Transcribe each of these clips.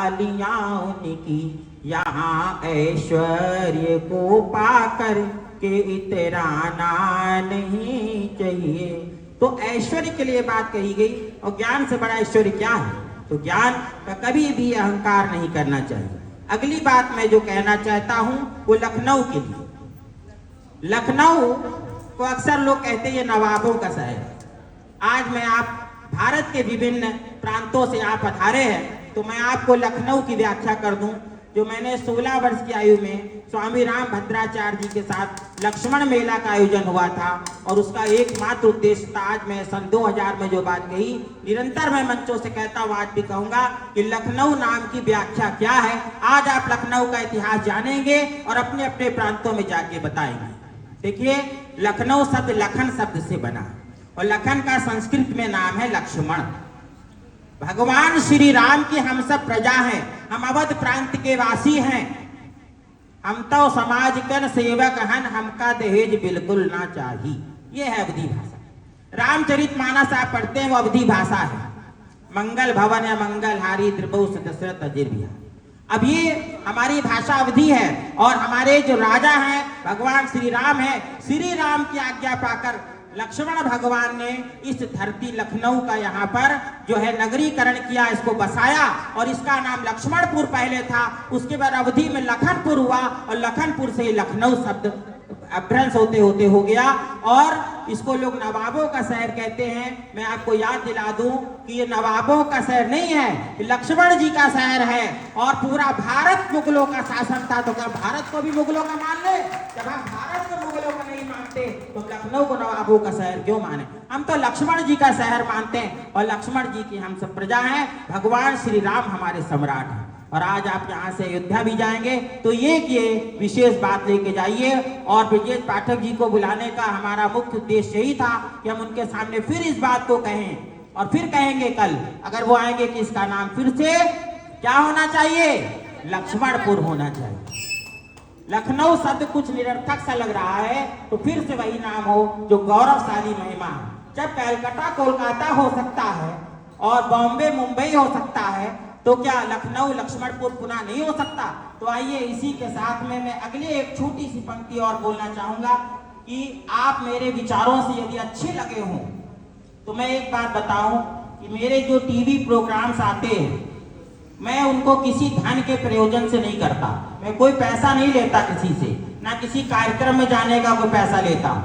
उनकी यहाँ ऐश्वर्य को पाकर के इतराना नहीं चाहिए। तो ऐश्वर्य के लिए बात कही गई, और ज्ञान से बड़ा ऐश्वर्य क्या है? तो ज्ञान का कभी भी अहंकार नहीं करना चाहिए। अगली बात मैं जो कहना चाहता हूं वो लखनऊ के लिए। लखनऊ को अक्सर लोग कहते हैं ये नवाबों का शहर है। आज मैं आप भारत के विभिन्न प्रांतों से आप पधारे हैं, तो मैं आपको लखनऊ की व्याख्या कर दूं, जो मैंने 16 वर्ष की आयु में स्वामी राम भद्राचार्य जी के साथ लक्ष्मण मेला का आयोजन हुआ था, और उसका एकमात्र उद्देश्य था। आज मैं सन 2000 में जो बात कही, निरंतर मैं मंचों से कहता हूँ, आज भी कहूंगा कि लखनऊ नाम की व्याख्या क्या है। आज आप लखनऊ का इतिहास जानेंगे और अपने अपने प्रांतों में जाके बताएंगे। देखिए, लखनऊ शब्द लखन शब्द से बना, और लखन का संस्कृत में नाम है लक्ष्मण। भगवान श्री राम की हम सब प्रजा हैं, हम अवध प्रांत के वासी हैं। हम तो समाज कन सेवक हन, हमका दहेज बिल्कुल ना चाहिए। ये है अवधी भाषा। रामचरितमानस आप पढ़ते हैं, वो अवधी भाषा है। मंगल भवन या मंगल हारी द्रबो दशरथ अजिर बिहार। अब ये हमारी भाषा अवधी है, और हमारे जो राजा हैं भगवान श्री राम है। श्री राम की आज्ञा पाकर लक्ष्मण भगवान ने इस धरती लखनऊ का यहाँ पर जो है नगरीकरण किया, इसको बसाया, और इसका नाम लक्ष्मणपुर पहले था। उसके बाद अवधि में लखनपुर हुआ, और लखनपुर से लखनऊ शब्द अभ्रंश होते होते हो गया, और इसको लोग नवाबों का शहर कहते हैं। मैं आपको याद दिला दूं कि ये नवाबों का शहर नहीं है, लक्ष्मण जी का शहर है। और पूरा भारत मुगलों का शासन था, तो क्या भारत को भी मुगलों का मान ले? जब हम भारत को मुगलों का नहीं मानते, तो लखनऊ को नवाबों का शहर क्यों माने? हम तो लक्ष्मण जी का शहर मानते हैं, और लक्ष्मण जी की हम सब प्रजा हैं। भगवान श्री राम हमारे सम्राट हैं। और आज आप यहाँ से अयोध्या भी जाएंगे, तो ये विशेष बात लेके जाइए। और ब्रजेश पाठक जी को बुलाने का हमारा मुख्य उद्देश्य यही था कि हम उनके सामने फिर इस बात को कहें, और फिर कहेंगे कल अगर वो आएंगे कि इसका नाम फिर से क्या होना चाहिए? लक्ष्मणपुर होना चाहिए। लखनऊ शब्द कुछ निरर्थक सा लग रहा है, तो फिर से वही नाम हो जो गौरवशाली महिमा है। जब कलकत्ता कोलकाता हो सकता है, और बॉम्बे मुंबई हो सकता है, तो क्या लखनऊ लक्ष्मणपुर पुनः नहीं हो सकता? तो आइए इसी के साथ में मैं अगले एक छोटी सी पंक्ति और बोलना चाहूंगा कि आप मेरे विचारों से यदि अच्छे लगे हों, तो मैं एक बात बताऊं कि मेरे जो टीवी प्रोग्राम्स आते हैं, मैं उनको किसी धन के प्रयोजन से नहीं करता। मैं कोई पैसा नहीं लेता किसी से, ना किसी कार्यक्रम में जाने का कोई पैसा लेता।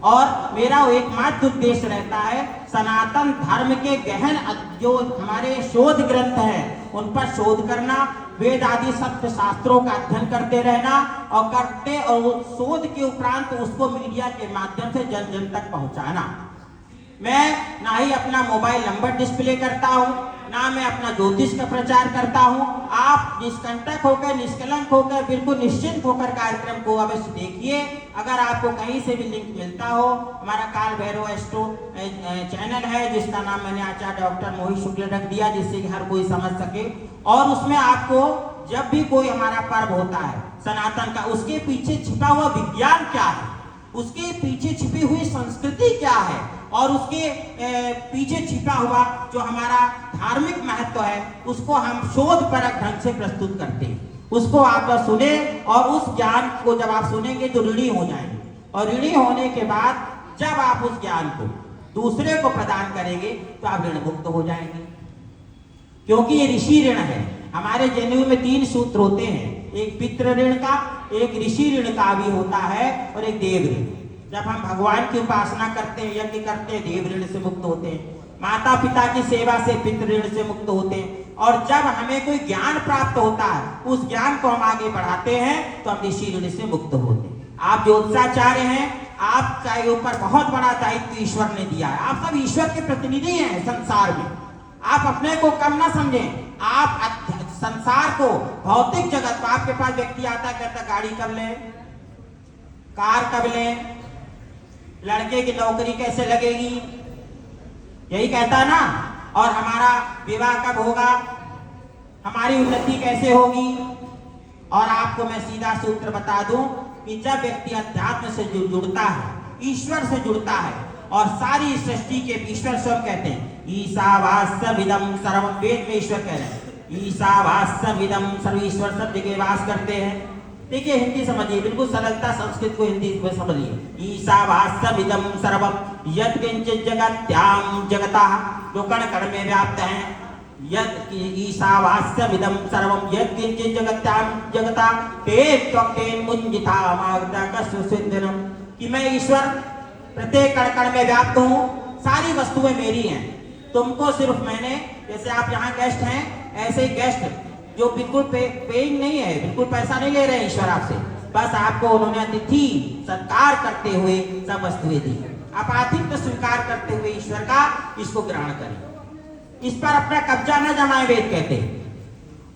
और मेरा एकमात्र उद्देश्य रहता है सनातन धर्म के गहन जो हमारे शोध ग्रंथ हैं उन पर शोध करना, वेद आदि सत्य शास्त्रों का अध्ययन करते रहना, और शोध के उपरांत उसको मीडिया के माध्यम से जन जन तक पहुंचाना। मैं ना ही अपना मोबाइल नंबर डिस्प्ले करता हूं, ना मैं अपना ज्योतिष का प्रचार करता हूं। आप निष्कंटक होकर, निष्कलंक होकर, बिल्कुल निश्चिंत होकर कार्यक्रम को अवश्य देखिए। अगर आपको कहीं से भी लिंक मिलता हो, हमारा काल भैरव एस्ट्रो चैनल है, जिसका नाम मैंने आचार्य डॉक्टर मोहित शुक्ल रख दिया, जिससे कि हर कोई समझ सके। और उसमें आपको जब भी कोई हमारा पर्व होता है सनातन का, उसके पीछे छिपा हुआ विज्ञान क्या है, उसके पीछे छिपी हुई संस्कृति क्या है, और उसके पीछे छिपा हुआ जो हमारा धार्मिक महत्व है, उसको हम शोधपरक ढंग से प्रस्तुत करते हैं। उसको आप सुने, और उस ज्ञान को जब आप सुनेंगे तो ऋणी हो जाएंगे, और ऋणी होने के बाद जब आप उस ज्ञान को दूसरे को प्रदान करेंगे तो आप ऋण मुक्त हो जाएंगे। क्योंकि ये ऋषि ऋण है। हमारे जनेऊ में 3 सूत्र होते हैं, एक पितृ ऋण का, एक ऋषि ऋण का भी होता है, और एक देव ऋण। जब हम भगवान की उपासना करते हैं, यज्ञ करते हैं, देव ऋण से मुक्त होते हैं। माता पिता की सेवा से पितृ ऋण से मुक्त होते हैं। और जब हमें कोई ज्ञान प्राप्त होता है, उस ज्ञान को हम आगे बढ़ाते हैं, तो हम ऋषि ऋण से मुक्त होते हैं। आप ज्योतिषाचार्य हैं, आपका ऊपर बहुत बड़ा दायित्व ईश्वर ने दिया है। आप सब ईश्वर के प्रतिनिधि हैं संसार में। आप अपने को कम ना समझें। आप संसार को, भौतिक जगत को, आपके पास व्यक्ति आता है, कहता गाड़ी कब ले, कार कब ले, लड़के की नौकरी कैसे लगेगी, यही कहता ना। और हमारा विवाह कब होगा, हमारी उन्नति कैसे होगी। और आपको मैं सीधा सूत्र बता दूं कि जब व्यक्ति अध्यात्म से जुड़ता है, ईश्वर से जुड़ता है, और सारी सृष्टि के ईश्वर स्वयं कहते हैं ईशावास्यमिदं सर्वं, वेद में ईश्वर कह रहे हैं ईशावास्यमिदं सर्वेश्वर सब जगह वास करते हैं। देखिए हिंदी समझिए, बिल्कुल सरलता संस्कृत को हिंदी में समझिए। ईशावास्यमिदं सर्वं यत्किंचित् जगत्यां जगतः, जो कण कण में व्याप्त हैं। यत् ईशावास्यमिदं सर्वं यत्किंचित् जगत्यां जगतः तेन मुञ्जिता मागता कस्वसिद्धनम, कि मैं ईश्वर प्रत्येक कण कण में व्याप्त हूँ, सारी वस्तुएं मेरी हैं। तुमको सिर्फ मैंने, जैसे आप यहाँ गेस्ट हैं, ऐसे ही गेस्ट जो बिल्कुल पेइंग नहीं है, बिल्कुल पैसा नहीं ले रहे हैं ईश्वर आपसे, बस आपको उन्होंने अतिथि सत्कार करते हुए सब वस्तुएं दी। आप आतिथ्य स्वीकार करते हुए ईश्वर का इसको ग्रहण करें, इस पर अपना कब्जा न जमाए, वेद कहते हैं।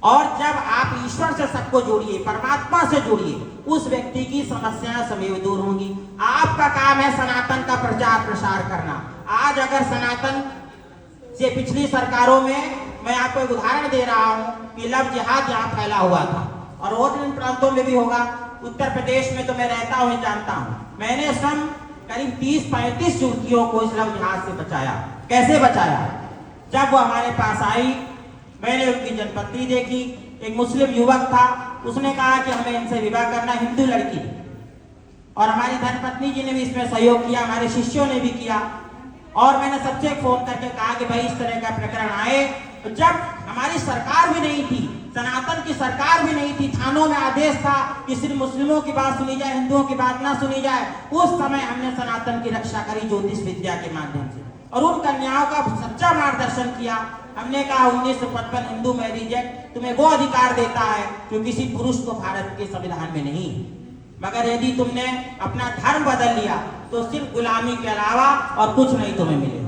और जब आप ईश्वर से सबको जोड़िए, परमात्मा से जोड़िए, उस व्यक्ति की समस्याएं सदैव दूर होंगी। आपका काम है सनातन का प्रचार प्रसार करना। आज अगर सनातन से पिछली सरकारों में, मैं आपको एक उदाहरण दे रहा हूं कि लव जिहाद यहाँ फैला हुआ था, और और इन प्रांतों में भी होगा। उत्तर प्रदेश में तो मैं रहता हूँ, जानता हूँ। मैंने स्वयं करीब 30-35 युवतियों को इस लव जिहाद से बचाया। कैसे बचाया? जब वो हमारे पास आई, मैंने उनकी जनपत्नी देखी, एक मुस्लिम युवक था, उसने कहा कि हमें इनसे विवाह करना, हिंदू लड़की, और हमारी धर्मपत्नी जी ने भी इसमें सहयोग किया, हमारे शिष्यों ने भी किया। और मैंने सबसे फोन करके कहा कि भाई इस तरह का प्रकरण आए। तो जब हमारी सरकार भी नहीं थी, सनातन की सरकार भी नहीं थी, थानों में आदेश था कि सिर्फ मुस्लिमों की बात सुनी जाए, हिंदुओं की बात ना सुनी जाए, उस समय हमने सनातन की रक्षा करी ज्योतिष विद्या के माध्यम से, और उन कन्याओं का सच्चा मार्गदर्शन किया। हमने कहा 1955 हिंदू मैरिज एक्ट तुम्हें वो अधिकार देता है जो किसी पुरुष को भारत के संविधान में नहीं, मगर यदि तुमने अपना धर्म बदल लिया तो सिर्फ गुलामी के अलावा और कुछ नहीं तुम्हें मिलेगा।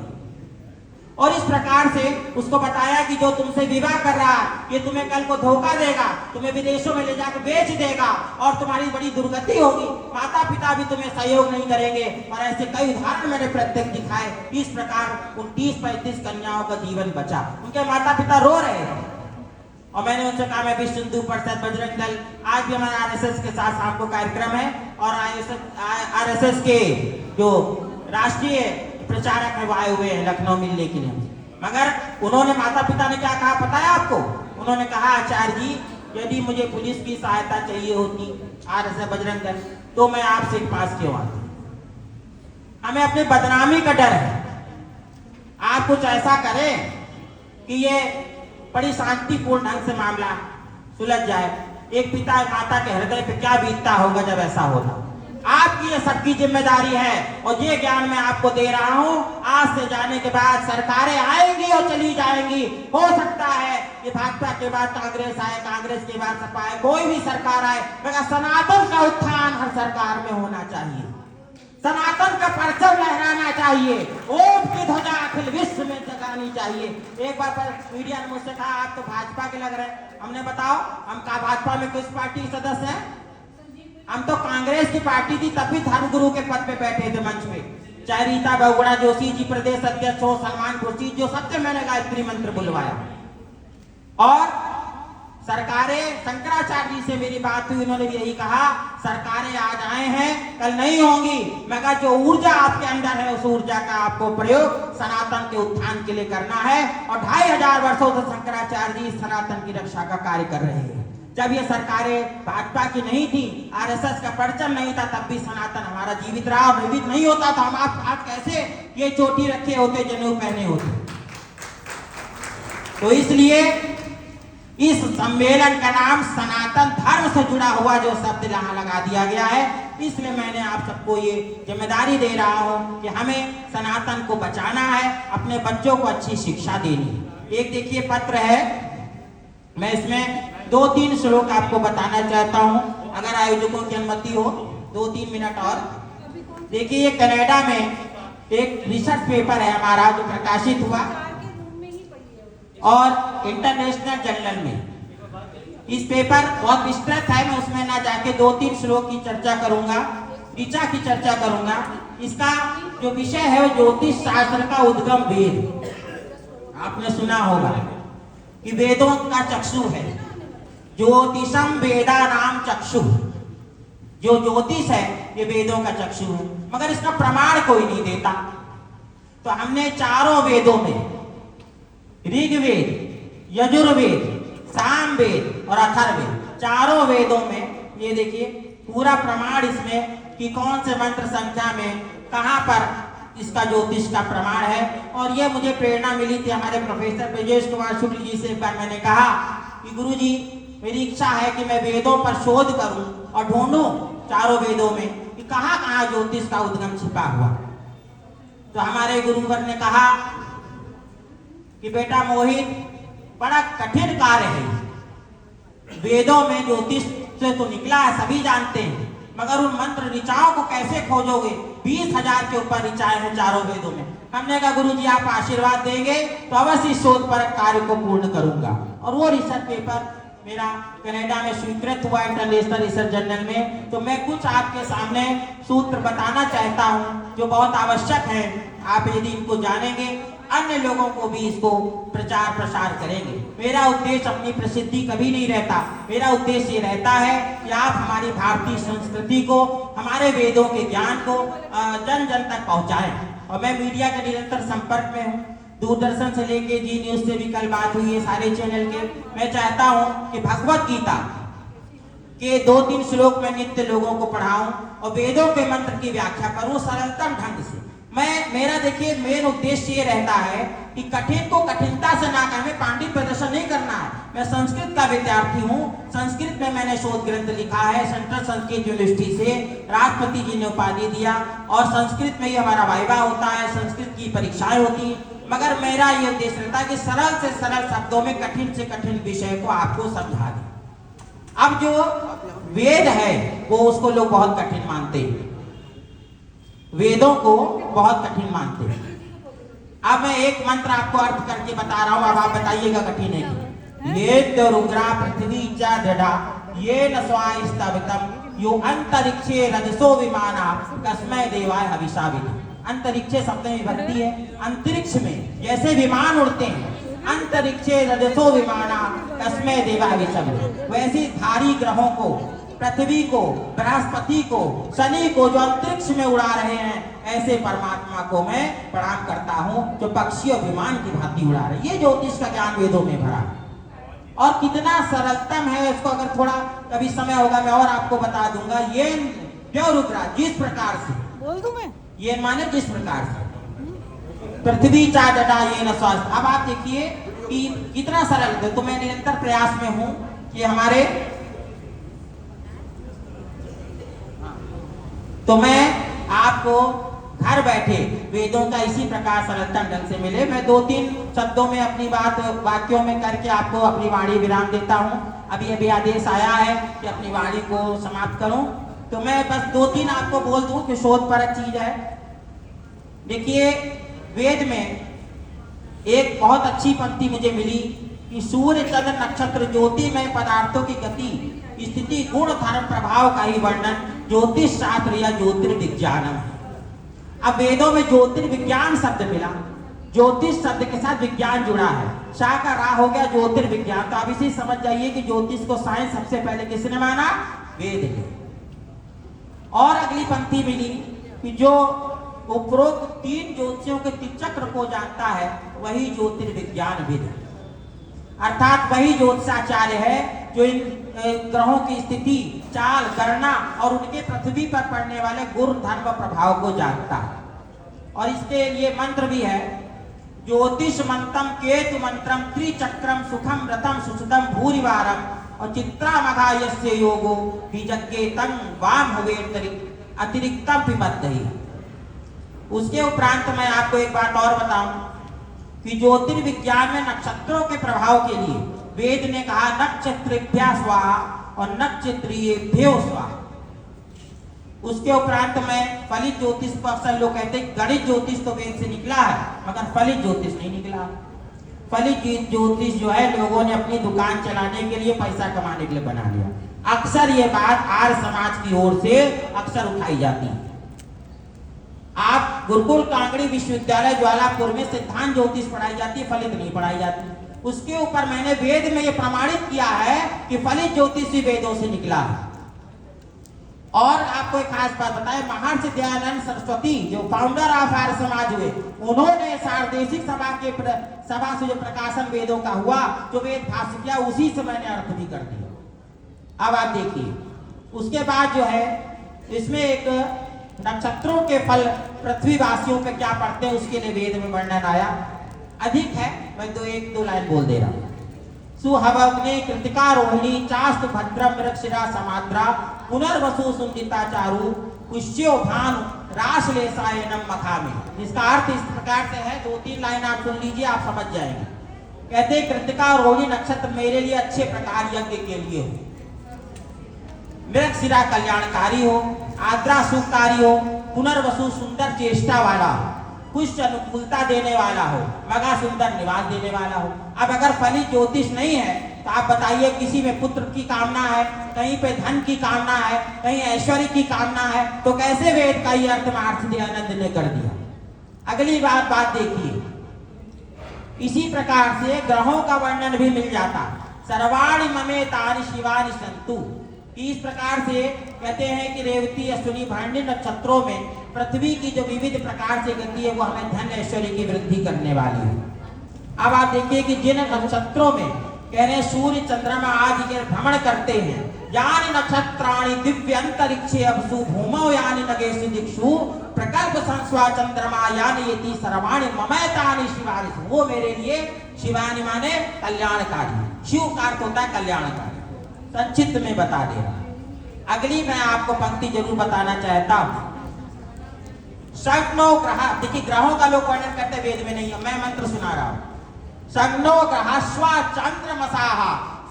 और इस प्रकार से उसको बताया कि जो तुमसे विवाह कर रहा है ये तुम्हें कल को धोखा देगा, तुम्हें विदेशों में ले जाकर बेच देगा और तुम्हारी बड़ी दुर्गति होगी, माता पिता भी तुम्हें सहयोग नहीं करेंगे। और ऐसे कई उदाहरण मैंने प्रत्यक्ष दिखाए। इस प्रकार 29-35 कन्याओं का जीवन बचा, उनके माता पिता रो रहे हैं। और मैंने उनसे कहा मैं विश्व हिंदू परिषद बजरंग दल, आज भी हमारे आरएसएस के साथ शाम को कार्यक्रम है, और आरएसएस के जो राष्ट्रीय प्रचारक है वो आए हुए हैं लखनऊ मिलने के लिए। मगर उन्होंने, माता पिता ने क्या कहा पता है आपको? उन्होंने कहा आचार्य जी यदि मुझे पुलिस की सहायता चाहिए होती, आरएसएस बजरंग दल, तो मैं आपसे पास क्यों आता? हमें अपनी बदनामी का डर है। आप कुछ ऐसा करें कि ये बड़ी शांतिपूर्ण ढंग से मामला सुलझ जाए। एक पिता माता के हृदय पे क्या बीतता होगा जब ऐसा होगा। आपकी ये सबकी जिम्मेदारी है, और ये ज्ञान मैं आपको दे रहा हूं। आज से जाने के बाद सरकारें आएंगी और चली जाएंगी, हो सकता है कि भाजपा के बाद कांग्रेस आए, कांग्रेस के बाद सपा आए, कोई भी सरकार आए, मगर सनातन का उत्थान हर सरकार में होना चाहिए। सनातन का परचम लहराना चाहिए, ओम की ध्वजा अखिल विश्व में जगानी चाहिए। एक बार पर मीडिया ने मुझसे कहा आप तो भाजपा के लग रहे हैं। हमने बताओ हम का भाजपा में किस पार्टी के सदस्य हैं? हम तो कांग्रेस की पार्टी थी, तब भी धर्मगुरु के पद पे बैठे थे मंच पे, चाहे रीता बहुगुणा जोशी जी प्रदेश अध्यक्ष हो, सलमान खुर्शीद, जो सबसे मैंने गायत्री मंत्र बुलवाया। और सरकारें, शंकराचार्य जी से मेरी बात हुई, उन्होंने भी यही कहा सरकारें आज आए हैं कल नहीं होंगी, मगर जो ऊर्जा आपके अंदर है उस ऊर्जा का आपको प्रयोग सनातन के उत्थान के लिए करना है। और 2500 वर्षों से शंकराचार्य जी सनातन की रक्षा का कार्य कर रहे हैं। जब ये सरकारें भाजपा की नहीं थी, आरएसएस का परचम नहीं था, तब भी सनातन हमारा जीवित रहा, और जीवित नहीं होता तो हम आप आज कैसे ये चोटी रखे होते, जनेऊ पहने होते। तो इसलिए इस सम्मेलन का नाम सनातन धर्म से जुड़ा हुआ जो शब्द यहाँ लगा दिया गया है, इसलिए मैंने आप सबको ये जिम्मेदारी दे रहा हूँ कि हमें सनातन को बचाना है, अपने बच्चों को अच्छी शिक्षा देनी है। एक देखिए पत्र है, मैं इसमें 2-3 श्लोक आपको बताना चाहता हूं, अगर आयोजकों की अनुमति हो 2-3 मिनट और। देखिए ये कनाडा में एक रिसर्च पेपर है हमारा जो प्रकाशित हुआ और इंटरनेशनल जर्नल में। इस पेपर बहुत विस्तृत है, मैं उसमें ना जाके 2-3 श्लोक की चर्चा करूंगा, ऋचा की चर्चा करूंगा। इसका जो विषय है वो ज्योतिष शास्त्र का उद्गम वेद। आपने सुना होगा कि वेदों का चक्षु है, ज्योतिषम वेदा नाम चक्षु, जो ज्योतिष है ये वेदों का चक्षु है, मगर इसका प्रमाण कोई नहीं देता। तो हमने चारों वेदों में ऋग्वेद, यजुर्वेद, साम वेद और अथर्ववेद, चारों वेदों में ये देखिए पूरा प्रमाण इसमें कि कौन से मंत्र संख्या में कहां पर इसका ज्योतिष का प्रमाण है। और ये मुझे प्रेरणा मिली थी हमारे प्रोफेसर ब्रजेश कुमार शुक्ल जी से। एक बार मैंने कहा कि गुरुजी मेरी इच्छा है कि मैं वेदों पर शोध करूं और ढूंढूं चारों वेदों में कि कहां कहां ज्योतिष का उद्गम छिपा हुआ। तो हमारे गुरुवर ने कहा कि बेटा मोहित बड़ा कठिन कार्य है, वेदों में ज्योतिष से तो निकला है सभी जानते हैं, मगर उन मंत्र ऋचाओं को कैसे खोजोगे? 20,000 के ऊपर ऋचाएं हैं चारों वेदों में। हमने कहा गुरुजी आप आशीर्वाद देंगे तो अवश्य इस शोध पर कार्य को पूर्ण करूंगा। और वो रिसर्च पेपर मेरा कनाडा में स्वीकृत हुआ इंटरनेशनल रिसर्च जर्नल में। तो मैं कुछ आपके सामने सूत्र बताना चाहता हूं जो बहुत आवश्यक है। आप यदि इनको जानेंगे अन्य लोगों को भी इसको प्रचार प्रसार करेंगे। मेरा उद्देश्य अपनी प्रसिद्धि कभी नहीं रहता, मेरा उद्देश्य ये रहता है कि आप हमारी भारतीय संस्कृति को, हमारे वेदों के ज्ञान को जन जन तक पहुंचाएं। और मैं मीडिया के निरंतर संपर्क में हूँ, दूरदर्शन से लेके जी न्यूज से भी कल बात हुई है, सारे चैनल के। मैं चाहता हूँ कि भगवत गीता के 2-3 श्लोक में नित्य लोगों को पढ़ाऊं और वेदों के मंत्र की व्याख्या करूं सरलतम ढंग से। मेरा देखिए मेन उद्देश्य ये रहता है कि कठिन को कठिनता से ना कहें, पांडित्य प्रदर्शन नहीं करना है। मैं संस्कृत का विद्यार्थी हूँ, संस्कृत में मैंने शोध ग्रंथ लिखा है, सेंट्रल संस्कृत यूनिवर्सिटी से राष्ट्रपति जी ने उपाधि दिया और संस्कृत में ही हमारा वाइवा होता है, संस्कृत की परीक्षाएं होती। मगर मेरा ये उद्देश्य रहता है कि सरल से सरल शब्दों में कठिन से कठिन विषय को आपको समझा दें। अब जो वेद है वो उसको लोग बहुत कठिन मानते हैं, वेदों को बहुत कठिन मानते हैं। अब मैं एक मंत्र आपको अर्थ करके बता रहा हूं, अब आप बताइएगा कठिन है कि ये तो रुद्रा पृथ्वी च दृढ़ा ये न स्वायस्तवितम यो अंतरिक्षे रजसो विमाना कस्मै देवाय हविषा विधि। अंतरिक्षे शब्द में विभक्ति है, अंतरिक्ष में जैसे विमान उड़ते हैं, अंतरिक्षे रजसो विमाना कस्मै देवाय हविषा विधि, वैसे धारी ग्रहों को, पृथ्वी को, बृहस्पति को, शनि को जो अंतरिक्ष में उड़ा रहे हैं, ऐसे परमात्मा को मैं प्रणाम करता हूं जो पक्षी और विमान की भांति उड़ा रहे हैं। ये ज्योतिष का ज्ञान वेदों में भरा और कितना सरलतम है, इसको अगर थोड़ा कभी समय होगा मैं और आपको बता दूंगा। ये क्यों रुद्रा जिस प्रकार से बोल दूं मैं, ये माने जिस प्रकार से पृथ्वी चा डटा ये न स्वास्थ्य। अब आप देखिए कि कितना सरल है। तो मैं निरंतर प्रयास में हूं कि हमारे, तो मैं आपको घर बैठे वेदों का इसी प्रकार सरलता ढंग से मिले। मैं 2-3 शब्दों में अपनी बात वाक्यों में करके आपको अपनी वाणी विराम देता हूं। अभी आदेश आया है कि अपनी वाणी को समाप्त करूं, तो मैं बस 2-3 आपको बोल दूं कि शोध परक चीज है। देखिए वेद में एक बहुत अच्छी पंक्ति मुझे मिली कि सूर्य चंद्र नक्षत्र ज्योतिमय पदार्थों की गति स्थिति गुण धर्म प्रभाव का ही वर्णन ज्योतिष शास्त्र या ज्योतिर्विज्ञानम है। अब वेदों में ज्योतिर्विज्ञान शब्द मिला, ज्योतिष शब्द के साथ विज्ञान जुड़ा है, शाह का रा हो गया ज्योतिर्विज्ञान। तो आप इसे समझ जाइए कि ज्योतिष को साइंस सबसे पहले किसने माना? वेद ने। और अगली पंक्ति मिली कि जो उपरोक्त 3 ज्योतिषों के चक्र को जानता है वही ज्योतिर्विज्ञान विद है, अर्थात वही ज्योतिषाचार्य है जो इन ग्रहों की स्थिति, चाल, गणना और उनके पृथ्वी पर पड़ने वाले गुण धर्म प्रभाव को जानता है। और इसके लिए मंत्र भी है, ज्योतिष मंत्रम केतु मंत्रम त्रिचक्रम सुखम रतम सुसुदम भूरिवारम और चित्रा यस्य योगो विजज्ञे तंग वाम हुए अतिरिक्तम पिबद्धि। उसके उपरांत मैं आपको एक बात और बताऊं कि ज्योतिर्विज्ञान में नक्षत्रों के प्रभाव के लिए वेद ने कहा नक्षत्रेभ्यः स्वाहा और नक्षत्रियेभ्यो स्वाहा। उसके उपरांत में फलित ज्योतिष को अक्सर लोग कहते हैं गणित ज्योतिष तो वेद से निकला है, मगर फलित ज्योतिष नहीं निकला। फलित ज्योतिष जो है लोगों ने अपनी दुकान चलाने के लिए, पैसा कमाने के लिए बना लिया। अक्सर ये बात आर्य समाज की ओर से अक्सर उठाई जाती है। आप गुरुकुल कांगड़ी विश्वविद्यालय ज्वालापुर में सिद्धांत ज्योतिष पढ़ाई जाती है, फलित नहीं पढ़ाई जाती। उसके ऊपर मैंने वेद में ये प्रमाणित किया है कि फलित ज्योतिष ही वेदों से निकला है। और आपको एक खास बात बताए, महर्षि दयानंद सरस्वती जो फाउंडर ऑफ आर्य समाज हुए, उन्होंने सार्वदेशिक सभा से जो प्रकाशन वेदों का हुआ, जो वेद भाष्य किया, उसी से मैंने अर्थ भी कर दिया। अब आप देखिए, उसके बाद जो है इसमें एक नक्षत्रों के फल पृथ्वीवासियों पे क्या पड़ते हैं उसके लिए वेद में वर्णन आया। अधिक है, मैं एक दो लाइन बोल दे रहा हूं। सुहवग्ने कृतिका रोहिणी चास्तु भद्रम मृगशिरा समाद्रा पुनर्वसु सुंदिता चारु पुष्यो भानु राशलेशायनम मखामी। इसका अर्थ इस प्रकार से है, दो तीन लाइन आप सुन लीजिए, आप समझ जाएंगे। कहते कृतिका रोहिणी नक्षत्र मेरे लिए अच्छे प्रकार यज्ञ के लिए हो, मृगशिरा कल्याणकारी हो, आद्रा सुखकारी हो, पुनर्वसु सुंदर चेष्टा वाला हो, पुष्ट अनुकूलता देने वाला हो, मगा सुंदर निवास देने वाला हो। अब अगर फली ज्योतिष नहीं है तो आप बताइए, किसी में पुत्र की कामना है, कहीं पे धन की कामना है, कहीं ऐश्वर्य की कामना है, तो कैसे वेद का ये अर्थ महर्षि दयानंद ने कर दिया। अगली बात देखिए, इसी प्रकार से ग्रहों का वर्णन भी मिल जाता। सर्वाणि ममे तानि शिवानि संतु। इस प्रकार से कहते हैं कि रेवती अश्विनी भरणी नक्षत्रों में पृथ्वी की जो विविध प्रकार से गति है वो हमें धन ऐश्वर्य की वृद्धि करने वाली है। अब आप देखिए कि जिन नक्षत्रों में कह रहे सूर्य चंद्रमा आदि के भ्रमण करते हैं, यानी नक्षत्राणि दिव्य अंतरिक्षे अभसु भूमौ यानी नगेषु दिक्षु प्रकल्प संस्वा चंद्रमा यानी यति सर्वाणि ममैतानि शिवानि, वो मेरे लिए शिवानि माने कल्याणकारी, शिव का अर्थ होता है कल्याणकारी। संक्षिप्त में बता दे रहा। अगली मैं आपको पंक्ति जरूर बताना चाहता हूं। सग्नो ग्रह, देखिए ग्रहों का लोग वर्णन करते वेद में नहीं है, मैं मंत्र सुना रहा हूं। सग्नो ग्रहस्वा चंद्रमसाः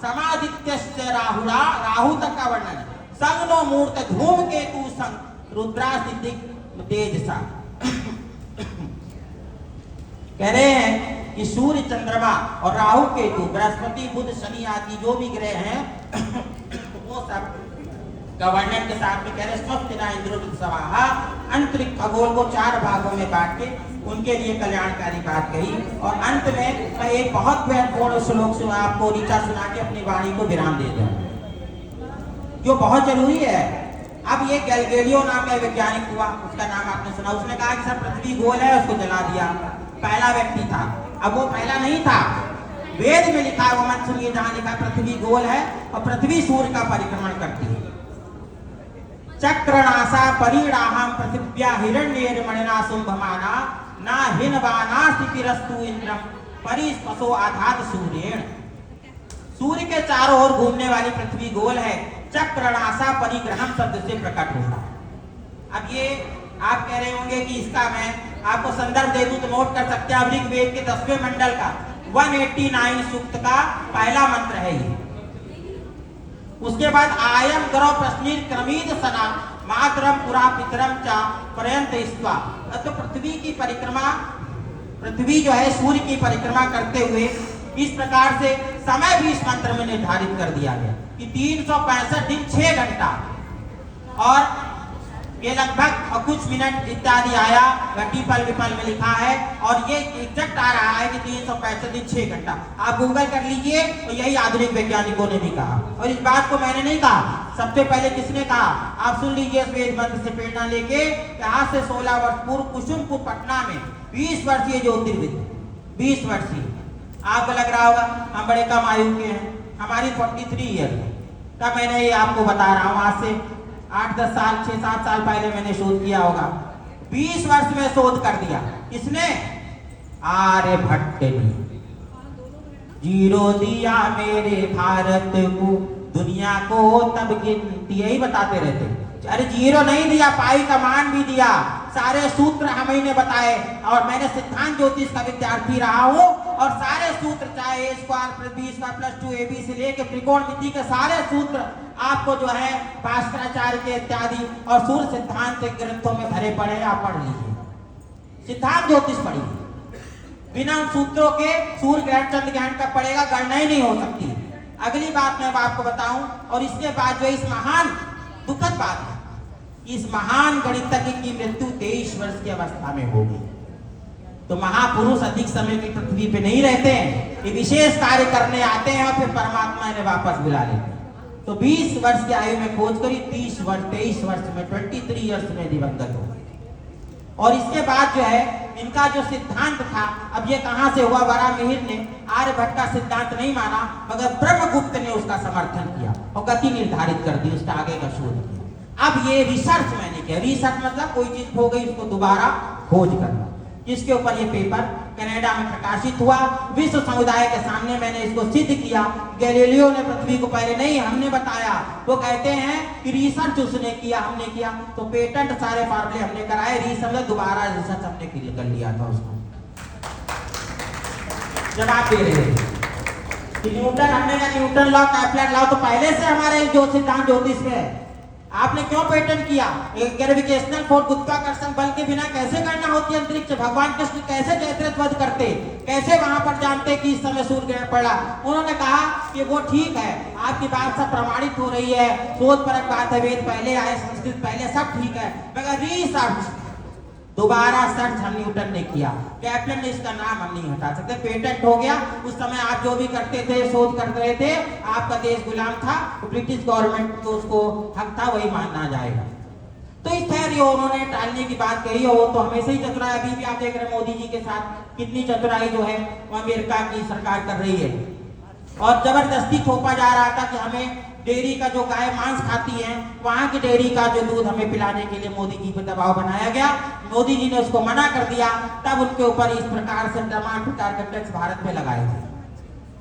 समादित्यश्च राहुरा, राहु तक का वर्णन है। सग्नो मूर्त धूमकेतु संग रुद्रादित्य तेजसा। कह रहे हैं कि सूर्य चंद्रमा और राहु केतु बृहस्पति बुध शनि आदि जो भी ग्रह हैं वो सब का वर्णन के साथ में कह रहे स्वस्तिना इंद्रवृत्त सवाहा, अंतरिक्ष खगोल को 4 भागों में बांट के उनके लिए कल्याणकारी बात कही। और अंत में मैं एक बहुत महत्वपूर्ण श्लोक से आपको ऋचा सुना के अपनी वाणी को विराम दे दूं, जो बहुत जरूरी है। अब ये गैलीलियो नाम का वैज्ञानिक हुआ, उसका नाम आपने सुना। उसने कहा कि सर पृथ्वी गोल है, उसको जला दिया। पहला व्यक्ति था। अब वो पहला नहीं था, वेद में लिखा है, वो मत सुनिए, जहां लिखा पृथ्वी गोल है और पृथ्वी सूर्य का परिक्रमण करती है। चक्रनासा परिणाहम पृथिव्या हिरण्येर्मणिना शुंभमाना ना हिनवाना स्थितिरस्तु इंद्रम परिस्पसो आधात सूर्येण। सूर्य के चारों ओर घूमने वाली पृथ्वी गोल है, चक्रनासा परिग्रहम शब्द से प्रकट होता। अब ये आप कह रहे होंगे कि इसका मैं आपको संदर्भ दे दूं तो नोट कर सकते हैं। ऋग्वेद के 10वें मंडल का 189 सूक्त का पहला मंत्र है ये। उसके बाद आयम करो प्रश्नीर क्रमीद सना मातरम पुरा पितरम चा पर्यंत इस्वा। तो पृथ्वी की परिक्रमा, पृथ्वी जो है सूर्य की परिक्रमा करते हुए इस प्रकार से समय भी इस मंत्र में निर्धारित कर दिया गया कि 365 दिन 6 घंटा और ये लगभग और कुछ मिनट इत्यादि आया, घटीपल विपल में लिखा है और ये एग्जैक्ट आ रहा है कि 365 दिन 6 घंटा। आप गूगल कर लीजिए और यही आधुनिक वैज्ञानिकों ने भी कहा। और इस बात को मैंने नहीं कहा, सबसे पहले किसने कहा आप सुन लीजिए। इस वेद मंत्र से प्रेरणा लेके आज से 16 वर्ष पूर्व कुसुमपुर पटना में 20 वर्षीय ज्योतिर्विद, 20 वर्षीय, आपको लग रहा होगा हम बड़े कम आयु के हैं, हमारी 43 ईयर। तब मैंने ये आपको बता रहा हूँ, आज से 8-10 साल 6-7 साल पहले मैंने शोध किया होगा। 20 वर्ष में शोध कर दिया। किसने? आर्यभट्ट ने। जीरो दिया मेरे भारत को, दुनिया को तब गिनती, यही बताते रहते। अरे जीरो नहीं दिया, पाई का मान भी दिया, सारे सूत्र हमें ने बताए। और मैंने सिद्धांत ज्योतिष का विद्यार्थी रहा हूँ और सारे सूत्र चाहे A² + B² + 2AB से लेकर त्रिकोणमिति के सारे सूत्र आपको जो है भास्कराचार्य के इत्यादि और सूर्य सिद्धांत के ग्रंथों में भरे पड़े हैं, आप पढ़ लीजिए। सिद्धांत ज्योतिष पढ़िए, बिना सूत्रों के सूर्य ग्रहण चंद्र ग्रहण कब पड़ेगा गणना ही नहीं हो सकती। अगली बात मैं आपको बताऊं, और इसके बाद जो इस महान दुखद बात है, इस महान गणितज्ञ की मृत्यु 23 वर्ष की अवस्था में होगी। तो महापुरुष अधिक समय की पृथ्वी पे नहीं रहते हैं, ये विशेष कार्य करने आते हैं और फिर परमात्मा इन्हें वापस बुला लेते हैं। तो 20 वर्ष की आयु में खोज करी, 23 वर्ष में 23 ईयर्स में दिवंगत हो गए। और इसके बाद जो है इनका जो सिद्धांत था, अब ये कहां से हुआ, वराहमिहिर ने आर्यभट्ट का सिद्धांत नहीं माना, मगर ब्रह्मगुप्त ने उसका समर्थन किया और गति निर्धारित कर दी, उसका आगे का शोध किया। अब ये रिसर्च मैंने किया, रिसर्च मतलब कोई चीज हो गई उसको दोबारा खोज करना। इसके ऊपर ये पेपर कनाडा में प्रकाशित हुआ, विश्व समुदाय के सामने मैंने इसको सिद्ध किया। गैलीलियो ने पृथ्वी को पहले नहीं हमने बताया, वो कहते हैं कि रिसर्च उसने किया, हमने किया। तो पेटेंट सारे फार्मूले हमने कराए, रिसर्च दोबारा रिसर्च हमने कर लिया था उसको। जवाब दे रहे कि न्यूटन, हमने कहा न्यूटन लॉ, कैपलर लॉ तो पहले से हमारे जो सिद्धांत ज्योतिष के है, आपने क्यों पेटेंट किया? ग्रेविटेशनल फोर्स, गुरुत्वाकर्षण बल के बिना कैसे गणना होती है अंतरिक्ष? भगवान कृष्ण कैसे जयद्रथ वध करते, कैसे वहां पर जानते कि इस समय सूर्य ग्रहण पड़ा? उन्होंने कहा कि वो ठीक है, आपकी बात सब प्रमाणित हो रही है, शोध परक बात है, वेद पहले आए, संस्कृत पहले, सब ठीक है, मगर रिसर्च दोबारा सर्च हम न्यूटन ने किया, कैप्टन ने इसका नाम हम नहीं हटा सकते, पेटेंट हो गया। उस समय आप जो भी करते थे, शोध कर रहे थे, आपका देश गुलाम था, ब्रिटिश गवर्नमेंट को उसको हक था, वही मानना जाएगा। तो इस थ्योरी उन्होंने टालने की बात कही, और वो तो हमेशा ही चतुराई, अभी भी आप देख रहे हैं मोदी जी के साथ कितनी चतुराई जो है वो अमेरिका की सरकार कर रही है। और जबरदस्ती थोपा जा रहा था कि हमें डेयरी का जो गाय मांस खाती है, वहां की डेयरी का जो दूध हमें पिलाने के लिए मोदी जी पर दबाव बनाया गया। मोदी जी ने उसको मना कर दिया, तब उनके ऊपर इस प्रकार से तमाम प्रकार के टैक्स भारत में लगाए थे।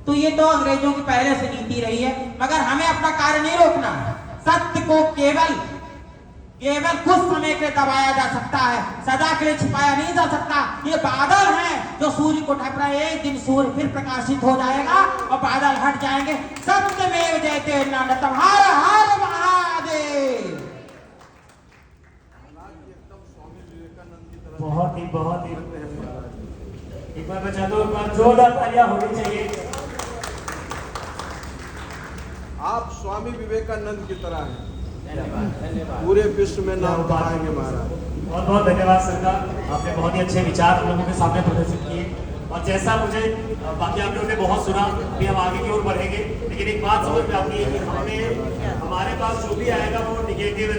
तो ये तो अंग्रेजों की पहले से नीति रही है, मगर हमें अपना कार्य नहीं रोकना है। सत्य को केवल कुछ समय के लिए दबाया जा सकता है, सदा के लिए छिपाया नहीं जा सकता। ये बादल है जो सूर्य को ढक रहा है, एक दिन सूर्य फिर प्रकाशित हो जाएगा और बादल हट जाएंगे। सत्यमेव जयते नानतम, हर हर महादेव। बहुत ही एक बार बचा दो, एक बार जोरदार तालियां होनी चाहिए। आप स्वामी विवेकानंद की तरह हैं, पूरे विश्व में नाम कमाएंगे महाराज। बहुत बहुत धन्यवाद सरकार, आपने बहुत ही अच्छे विचार लोगों के सामने प्रदर्शित किए। और जैसा मुझे बाकी आप लोगों ने बहुत सुना, अभी हम आगे की ओर बढ़ेंगे, लेकिन एक बात समझ में आती है कि हमारे पास जो भी आएगा वो निगेटिव